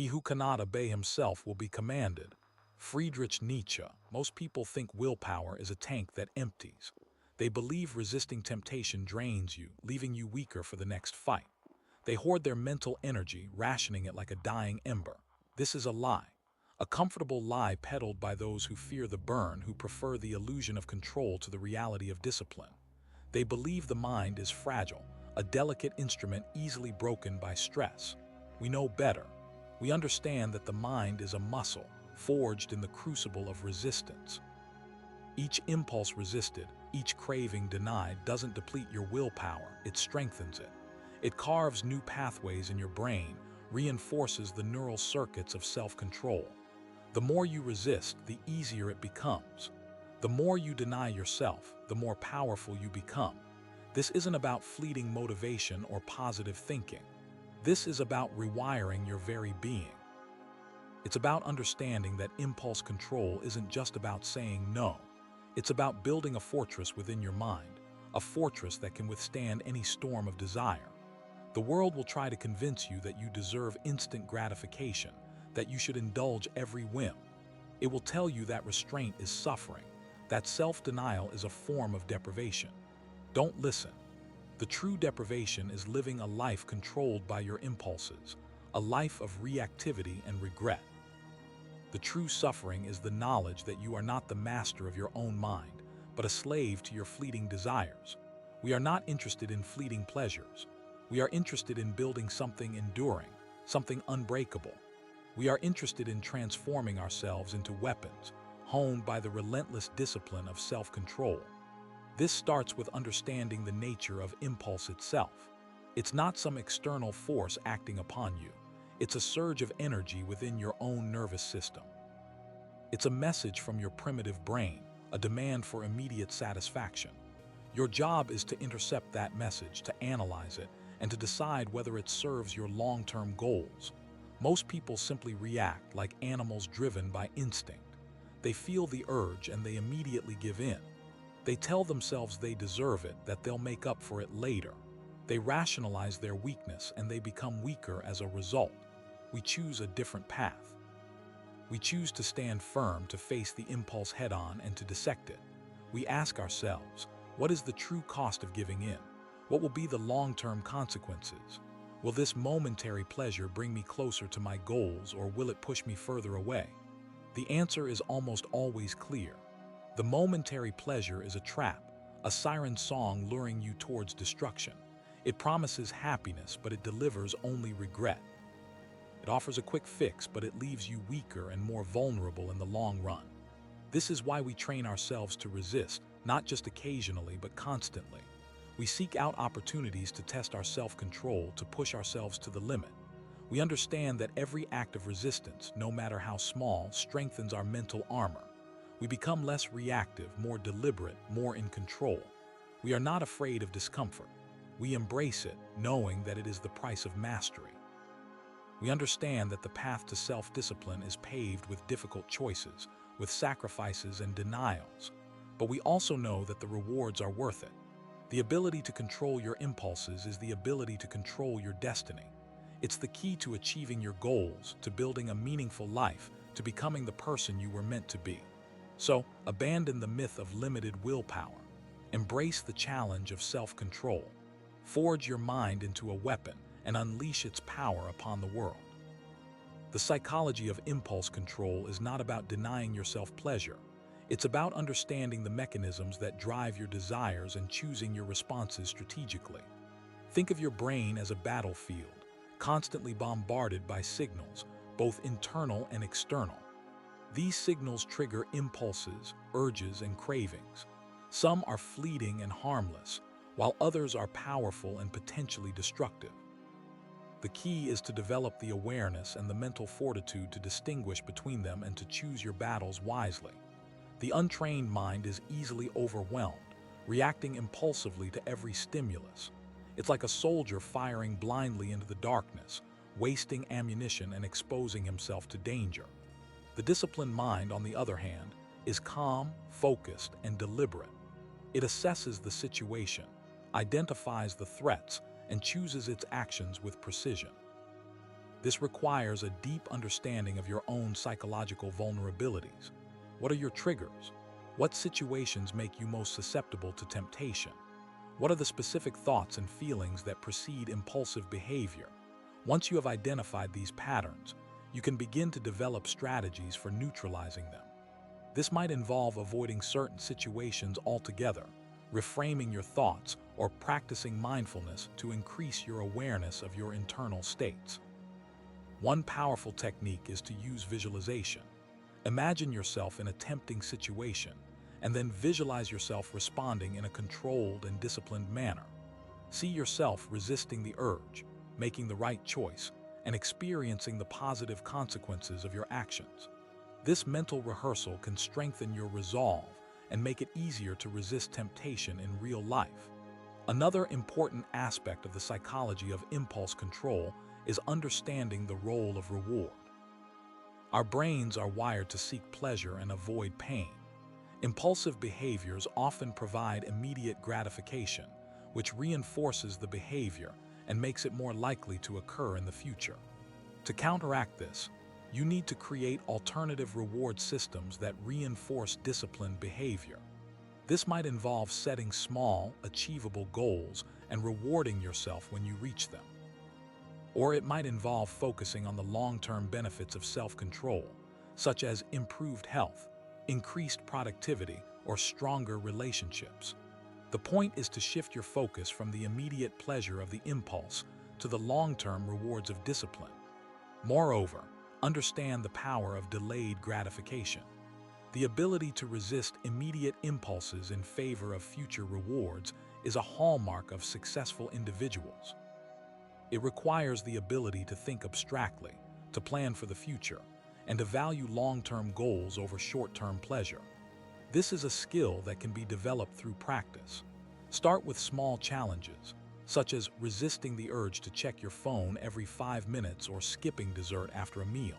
He who cannot obey himself will be commanded. Friedrich Nietzsche. Most people think willpower is a tank that empties. They believe resisting temptation drains you, leaving you weaker for the next fight. They hoard their mental energy, rationing it like a dying ember. This is a lie. A comfortable lie peddled by those who fear the burn, who prefer the illusion of control to the reality of discipline. They believe the mind is fragile, a delicate instrument easily broken by stress. We know better. We understand that the mind is a muscle, forged in the crucible of resistance. Each impulse resisted, each craving denied doesn't deplete your willpower, it strengthens it. It carves new pathways in your brain, reinforces the neural circuits of self-control. The more you resist, the easier it becomes. The more you deny yourself, the more powerful you become. This isn't about fleeting motivation or positive thinking. This is about rewiring your very being. It's about understanding that impulse control isn't just about saying no. It's about building a fortress within your mind, a fortress that can withstand any storm of desire. The world will try to convince you that you deserve instant gratification, that you should indulge every whim. It will tell you that restraint is suffering, that self-denial is a form of deprivation. Don't listen. The true deprivation is living a life controlled by your impulses, a life of reactivity and regret. The true suffering is the knowledge that you are not the master of your own mind, but a slave to your fleeting desires. We are not interested in fleeting pleasures. We are interested in building something enduring, something unbreakable. We are interested in transforming ourselves into weapons, honed by the relentless discipline of self-control. This starts with understanding the nature of impulse itself. It's not some external force acting upon you. It's a surge of energy within your own nervous system. It's a message from your primitive brain, a demand for immediate satisfaction. Your job is to intercept that message, to analyze it, and to decide whether it serves your long-term goals. Most people simply react like animals driven by instinct. They feel the urge and they immediately give in. They tell themselves they deserve it, that they'll make up for it later. They rationalize their weakness and they become weaker as a result. We choose a different path. We choose to stand firm, to face the impulse head-on and to dissect it. We ask ourselves, what is the true cost of giving in? What will be the long-term consequences? Will this momentary pleasure bring me closer to my goals, or will it push me further away? The answer is almost always clear. The momentary pleasure is a trap, a siren song luring you towards destruction. It promises happiness, but it delivers only regret. It offers a quick fix, but it leaves you weaker and more vulnerable in the long run. This is why we train ourselves to resist, not just occasionally, but constantly. We seek out opportunities to test our self-control, to push ourselves to the limit. We understand that every act of resistance, no matter how small, strengthens our mental armor. We become less reactive, more deliberate, more in control. We are not afraid of discomfort. We embrace it, knowing that it is the price of mastery. We understand that the path to self-discipline is paved with difficult choices, with sacrifices and denials. But we also know that the rewards are worth it. The ability to control your impulses is the ability to control your destiny. It's the key to achieving your goals, to building a meaningful life, to becoming the person you were meant to be. So, abandon the myth of limited willpower. Embrace the challenge of self-control. Forge your mind into a weapon and unleash its power upon the world. The psychology of impulse control is not about denying yourself pleasure. It's about understanding the mechanisms that drive your desires and choosing your responses strategically. Think of your brain as a battlefield, constantly bombarded by signals, both internal and external. These signals trigger impulses, urges, and cravings. Some are fleeting and harmless, while others are powerful and potentially destructive. The key is to develop the awareness and the mental fortitude to distinguish between them and to choose your battles wisely. The untrained mind is easily overwhelmed, reacting impulsively to every stimulus. It's like a soldier firing blindly into the darkness, wasting ammunition and exposing himself to danger. The disciplined mind, on the other hand, is calm, focused, and deliberate. It assesses the situation, identifies the threats, and chooses its actions with precision. This requires a deep understanding of your own psychological vulnerabilities. What are your triggers? What situations make you most susceptible to temptation? What are the specific thoughts and feelings that precede impulsive behavior? Once you have identified these patterns, you can begin to develop strategies for neutralizing them. This might involve avoiding certain situations altogether, reframing your thoughts, or practicing mindfulness to increase your awareness of your internal states. One powerful technique is to use visualization. Imagine yourself in a tempting situation, and then visualize yourself responding in a controlled and disciplined manner. See yourself resisting the urge, making the right choice, and experiencing the positive consequences of your actions. This mental rehearsal can strengthen your resolve and make it easier to resist temptation in real life. Another important aspect of the psychology of impulse control is understanding the role of reward. Our brains are wired to seek pleasure and avoid pain. Impulsive behaviors often provide immediate gratification, which reinforces the behavior and makes it more likely to occur in the future. To counteract this, you need to create alternative reward systems that reinforce disciplined behavior. This might involve setting small, achievable goals and rewarding yourself when you reach them. Or it might involve focusing on the long-term benefits of self-control, such as improved health, increased productivity, or stronger relationships. The point is to shift your focus from the immediate pleasure of the impulse to the long-term rewards of discipline. Moreover, understand the power of delayed gratification. The ability to resist immediate impulses in favor of future rewards is a hallmark of successful individuals. It requires the ability to think abstractly, to plan for the future, and to value long-term goals over short-term pleasure. This is a skill that can be developed through practice. Start with small challenges, such as resisting the urge to check your phone every 5 minutes or skipping dessert after a meal.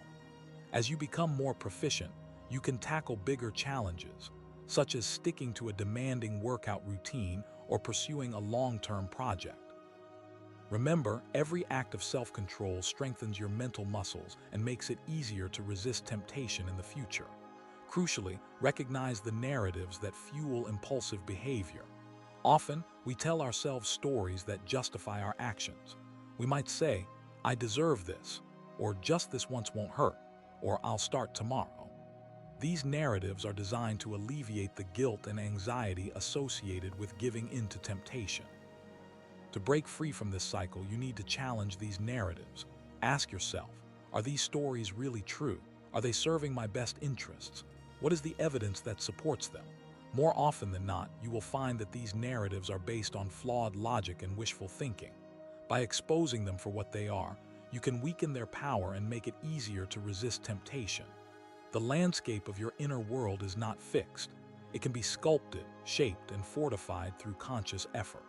As you become more proficient, you can tackle bigger challenges, such as sticking to a demanding workout routine or pursuing a long-term project. Remember, every act of self-control strengthens your mental muscles and makes it easier to resist temptation in the future. Crucially, recognize the narratives that fuel impulsive behavior. Often, we tell ourselves stories that justify our actions. We might say, "I deserve this," or "just this once won't hurt," or "I'll start tomorrow." These narratives are designed to alleviate the guilt and anxiety associated with giving in to temptation. To break free from this cycle, you need to challenge these narratives. Ask yourself, are these stories really true? Are they serving my best interests? What is the evidence that supports them? More often than not, you will find that these narratives are based on flawed logic and wishful thinking. By exposing them for what they are, you can weaken their power and make it easier to resist temptation. The landscape of your inner world is not fixed. It can be sculpted, shaped, and fortified through conscious effort.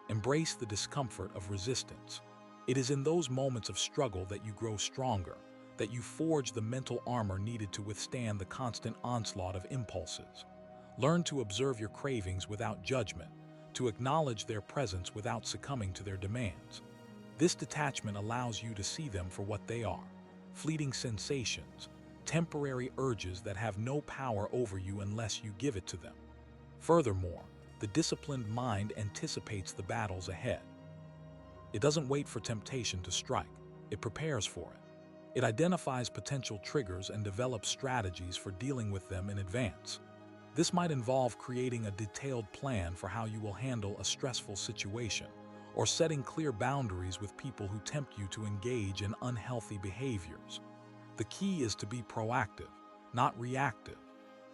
Embrace the discomfort of resistance. It is in those moments of struggle that you grow stronger, that you forge the mental armor needed to withstand the constant onslaught of impulses. Learn to observe your cravings without judgment, to acknowledge their presence without succumbing to their demands. This detachment allows you to see them for what they are: fleeting sensations, temporary urges that have no power over you unless you give it to them. Furthermore, the disciplined mind anticipates the battles ahead. It doesn't wait for temptation to strike, it prepares for it. It identifies potential triggers and develops strategies for dealing with them in advance. This might involve creating a detailed plan for how you will handle a stressful situation, or setting clear boundaries with people who tempt you to engage in unhealthy behaviors. The key is to be proactive, not reactive.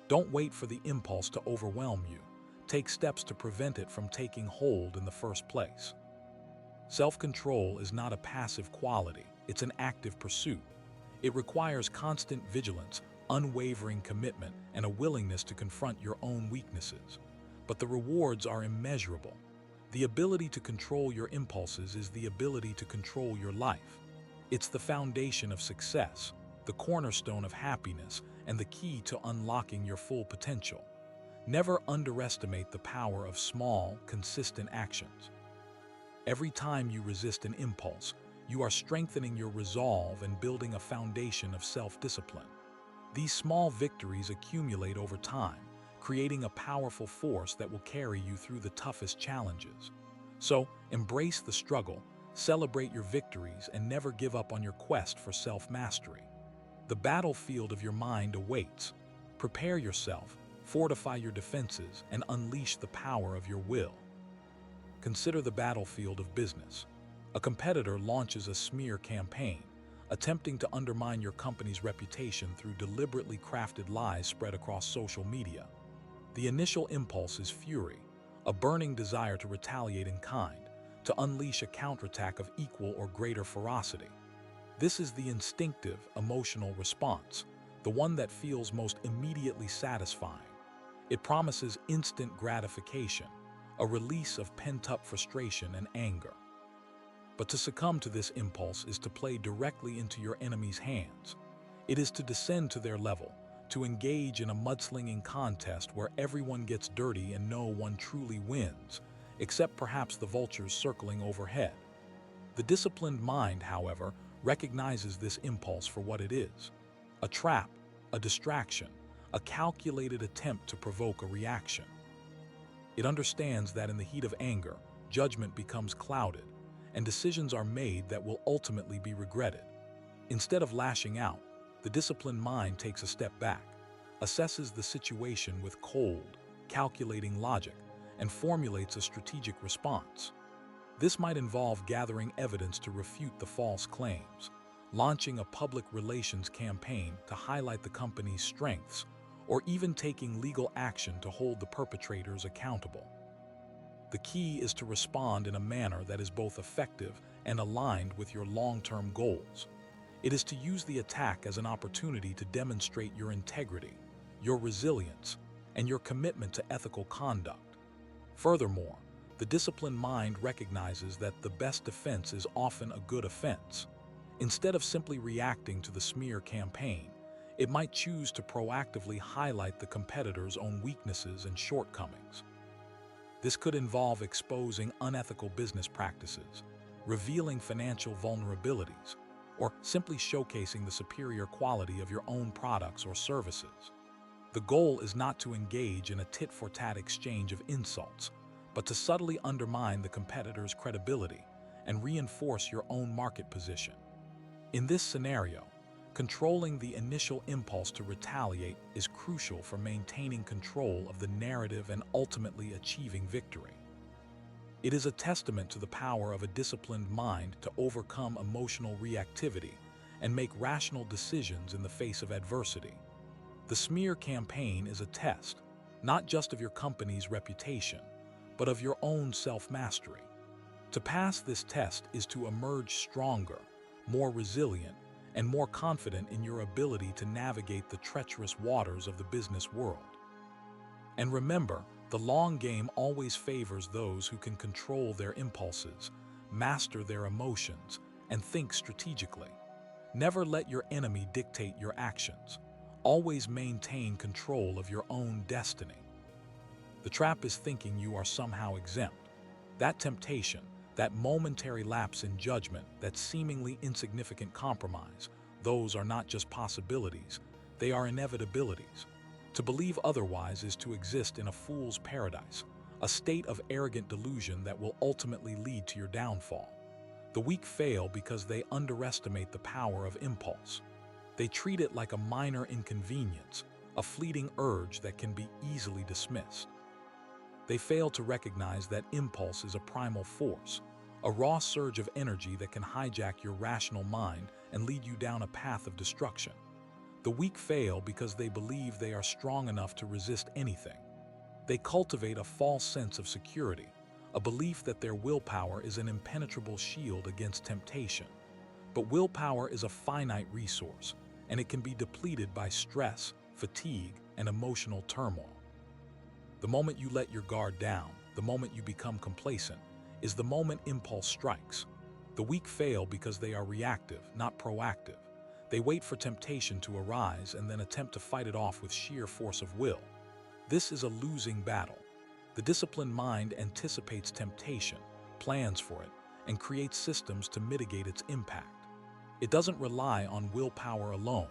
Don't wait for the impulse to overwhelm you. Take steps to prevent it from taking hold in the first place. Self-control is not a passive quality, it's an active pursuit. It requires constant vigilance, unwavering commitment, and a willingness to confront your own weaknesses. But the rewards are immeasurable. The ability to control your impulses is the ability to control your life. It's the foundation of success, the cornerstone of happiness, and the key to unlocking your full potential. Never underestimate the power of small, consistent actions. Every time you resist an impulse, You are strengthening your resolve and building a foundation of self-discipline. These small victories accumulate over time, creating a powerful force that will carry you through the toughest challenges. So, embrace the struggle, celebrate your victories, and never give up on your quest for self-mastery. The battlefield of your mind awaits. Prepare yourself, fortify your defenses, and unleash the power of your will. Consider the battlefield of business. A competitor launches a smear campaign, attempting to undermine your company's reputation through deliberately crafted lies spread across social media. The initial impulse is fury, a burning desire to retaliate in kind, to unleash a counterattack of equal or greater ferocity. This is the instinctive, emotional response, the one that feels most immediately satisfying. It promises instant gratification, a release of pent-up frustration and anger. But to succumb to this impulse is to play directly into your enemy's hands. It is to descend to their level, to engage in a mudslinging contest where everyone gets dirty and no one truly wins, except perhaps the vultures circling overhead. The disciplined mind, however, recognizes this impulse for what it is: a trap, a distraction, a calculated attempt to provoke a reaction. It understands that in the heat of anger, judgment becomes clouded, and decisions are made that will ultimately be regretted. Instead of lashing out, the disciplined mind takes a step back, assesses the situation with cold, calculating logic, and formulates a strategic response. This might involve gathering evidence to refute the false claims, launching a public relations campaign to highlight the company's strengths, or even taking legal action to hold the perpetrators accountable. The key is to respond in a manner that is both effective and aligned with your long-term goals. It is to use the attack as an opportunity to demonstrate your integrity, your resilience, and your commitment to ethical conduct. Furthermore, the disciplined mind recognizes that the best defense is often a good offense. Instead of simply reacting to the smear campaign, it might choose to proactively highlight the competitor's own weaknesses and shortcomings. This could involve exposing unethical business practices, revealing financial vulnerabilities, or simply showcasing the superior quality of your own products or services. The goal is not to engage in a tit-for-tat exchange of insults, but to subtly undermine the competitor's credibility and reinforce your own market position. In this scenario, controlling the initial impulse to retaliate is crucial for maintaining control of the narrative and ultimately achieving victory. It is a testament to the power of a disciplined mind to overcome emotional reactivity and make rational decisions in the face of adversity. The smear campaign is a test, not just of your company's reputation, but of your own self-mastery. To pass this test is to emerge stronger, more resilient, and more confident in your ability to navigate the treacherous waters of the business world. And remember, the long game always favors those who can control their impulses, master their emotions, and think strategically. Never let your enemy dictate your actions. Always maintain control of your own destiny. The trap is thinking you are somehow exempt. That temptation, that momentary lapse in judgment, that seemingly insignificant compromise, those are not just possibilities, they are inevitabilities. To believe otherwise is to exist in a fool's paradise, a state of arrogant delusion that will ultimately lead to your downfall. The weak fail because they underestimate the power of impulse. They treat it like a minor inconvenience, a fleeting urge that can be easily dismissed. They fail to recognize that impulse is a primal force, a raw surge of energy that can hijack your rational mind and lead you down a path of destruction. The weak fail because they believe they are strong enough to resist anything. They cultivate a false sense of security, a belief that their willpower is an impenetrable shield against temptation. But willpower is a finite resource, and it can be depleted by stress, fatigue, and emotional turmoil. The moment you let your guard down, the moment you become complacent, is the moment impulse strikes. The weak fail because they are reactive, not proactive. They wait for temptation to arise and then attempt to fight it off with sheer force of will. This is a losing battle. The disciplined mind anticipates temptation, plans for it, and creates systems to mitigate its impact. It doesn't rely on willpower alone.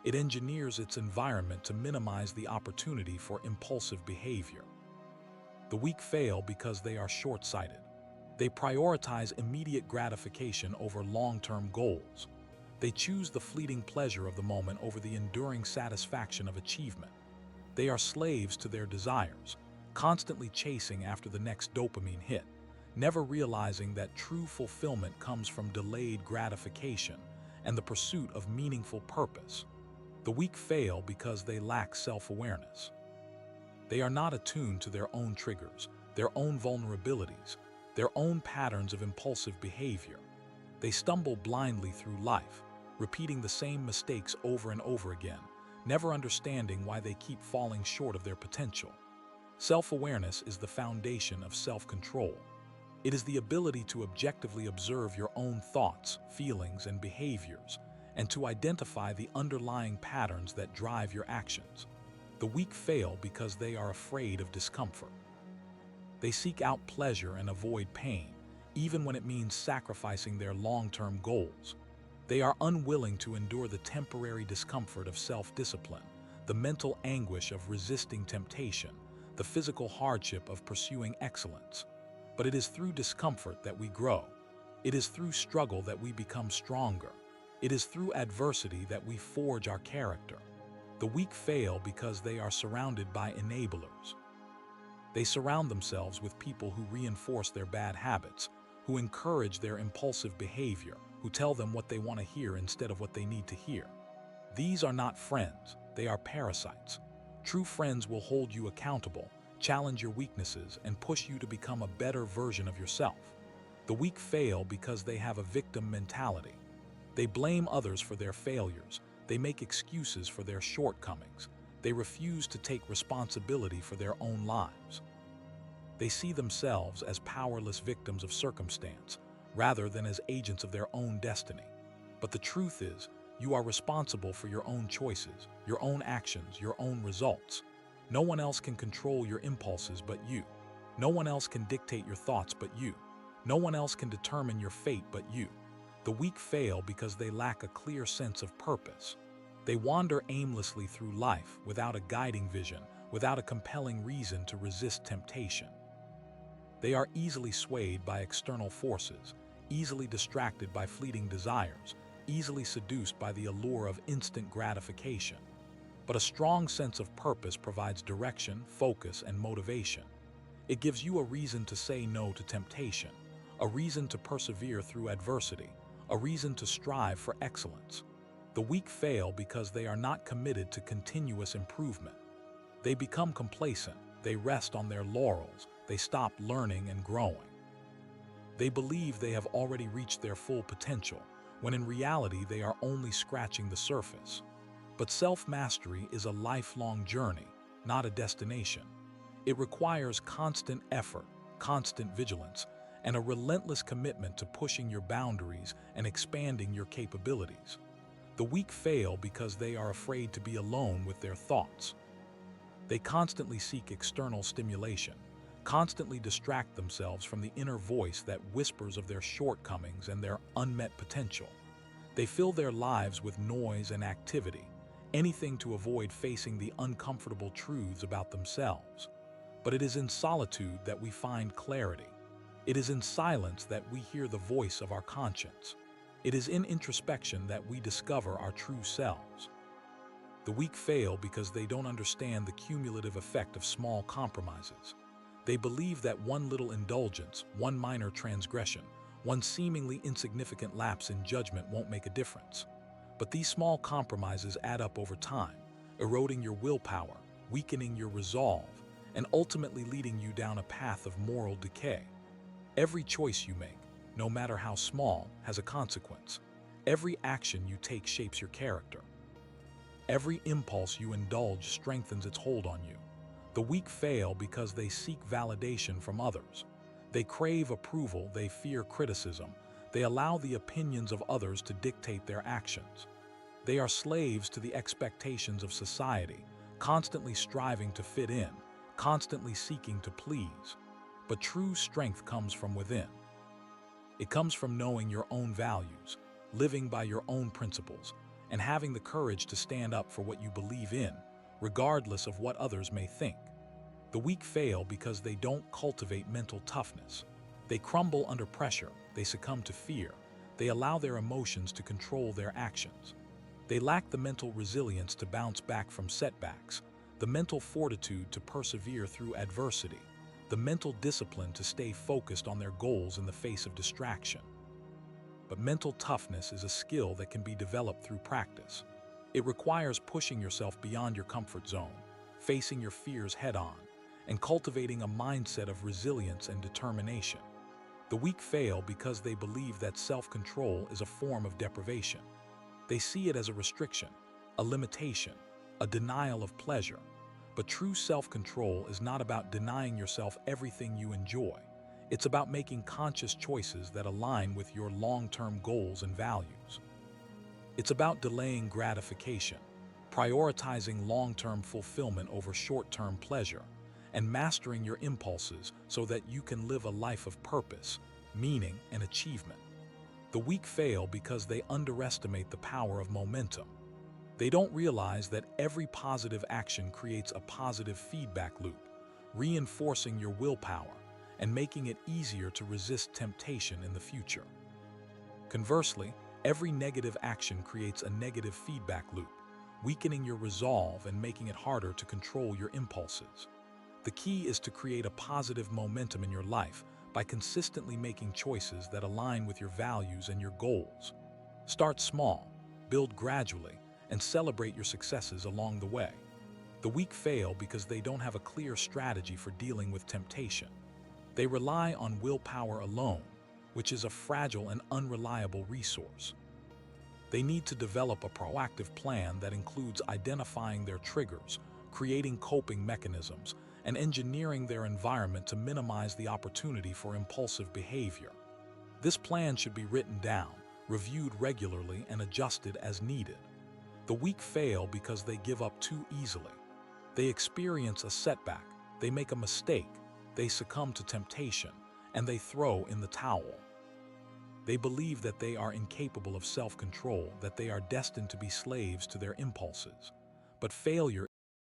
It engineers its environment to minimize the opportunity for impulsive behavior. The weak fail because they are short-sighted. They prioritize immediate gratification over long-term goals. They choose the fleeting pleasure of the moment over the enduring satisfaction of achievement. They are slaves to their desires, constantly chasing after the next dopamine hit, never realizing that true fulfillment comes from delayed gratification and the pursuit of meaningful purpose. The weak fail because they lack self-awareness. They are not attuned to their own triggers, their own vulnerabilities, their own patterns of impulsive behavior. They stumble blindly through life, repeating the same mistakes over and over again, never understanding why they keep falling short of their potential. Self-awareness is the foundation of self-control. It is the ability to objectively observe your own thoughts, feelings, and behaviors, and to identify the underlying patterns that drive your actions. The weak fail because they are afraid of discomfort. They seek out pleasure and avoid pain, even when it means sacrificing their long-term goals. They are unwilling to endure the temporary discomfort of self-discipline, the mental anguish of resisting temptation, the physical hardship of pursuing excellence. But it is through discomfort that we grow. It is through struggle that we become stronger. It is through adversity that we forge our character. The weak fail because they are surrounded by enablers. They surround themselves with people who reinforce their bad habits, who encourage their impulsive behavior, who tell them what they want to hear instead of what they need to hear. These are not friends, they are parasites. True friends will hold you accountable, challenge your weaknesses, and push you to become a better version of yourself. The weak fail because they have a victim mentality. They blame others for their failures. They make excuses for their shortcomings. They refuse to take responsibility for their own lives. They see themselves as powerless victims of circumstance, rather than as agents of their own destiny. But the truth is, you are responsible for your own choices, your own actions, your own results. No one else can control your impulses but you. No one else can dictate your thoughts but you. No one else can determine your fate but you. The weak fail because they lack a clear sense of purpose. They wander aimlessly through life without a guiding vision, without a compelling reason to resist temptation. They are easily swayed by external forces, easily distracted by fleeting desires, easily seduced by the allure of instant gratification. But a strong sense of purpose provides direction, focus, and motivation. It gives you a reason to say no to temptation, a reason to persevere through adversity, a reason to strive for excellence. The weak fail because they are not committed to continuous improvement. They become complacent, they rest on their laurels, they stop learning and growing. They believe they have already reached their full potential, when in reality they are only scratching the surface. But self-mastery is a lifelong journey, not a destination. It requires constant effort, constant vigilance, and a relentless commitment to pushing your boundaries and expanding your capabilities. The weak fail because they are afraid to be alone with their thoughts. They constantly seek external stimulation, constantly distract themselves from the inner voice that whispers of their shortcomings and their unmet potential. They fill their lives with noise and activity, anything to avoid facing the uncomfortable truths about themselves. But it is in solitude that we find clarity. It is in silence that we hear the voice of our conscience. It is in introspection that we discover our true selves. The weak fail because they don't understand the cumulative effect of small compromises. They believe that one little indulgence, one minor transgression, one seemingly insignificant lapse in judgment won't make a difference. But these small compromises add up over time, eroding your willpower, weakening your resolve, and ultimately leading you down a path of moral decay. Every choice you make, no matter how small, has a consequence. Every action you take shapes your character. Every impulse you indulge strengthens its hold on you. The weak fail because they seek validation from others. They crave approval, they fear criticism, they allow the opinions of others to dictate their actions. They are slaves to the expectations of society, constantly striving to fit in, constantly seeking to please. But true strength comes from within. It comes from knowing your own values, living by your own principles, and having the courage to stand up for what you believe in, regardless of what others may think. The weak fail because they don't cultivate mental toughness. They crumble under pressure, they succumb to fear, they allow their emotions to control their actions. They lack the mental resilience to bounce back from setbacks, the mental fortitude to persevere through adversity, the mental discipline to stay focused on their goals in the face of distraction. But mental toughness is a skill that can be developed through practice. It requires pushing yourself beyond your comfort zone, facing your fears head-on, and cultivating a mindset of resilience and determination. The weak fail because they believe that self-control is a form of deprivation. They see it as a restriction, a limitation, a denial of pleasure. But true self-control is not about denying yourself everything you enjoy. It's about making conscious choices that align with your long-term goals and values. It's about delaying gratification, prioritizing long-term fulfillment over short-term pleasure, and mastering your impulses so that you can live a life of purpose, meaning, and achievement. The weak fail because they underestimate the power of momentum. They don't realize that every positive action creates a positive feedback loop, reinforcing your willpower and making it easier to resist temptation in the future. Conversely, every negative action creates a negative feedback loop, weakening your resolve and making it harder to control your impulses. The key is to create a positive momentum in your life by consistently making choices that align with your values and your goals. Start small, build gradually, and celebrate your successes along the way. The weak fail because they don't have a clear strategy for dealing with temptation. They rely on willpower alone, which is a fragile and unreliable resource. They need to develop a proactive plan that includes identifying their triggers, creating coping mechanisms, and engineering their environment to minimize the opportunity for impulsive behavior. This plan should be written down, reviewed regularly, and adjusted as needed. The weak fail because they give up too easily. They experience a setback, they make a mistake, they succumb to temptation, and they throw in the towel. They believe that they are incapable of self-control, that they are destined to be slaves to their impulses. But failure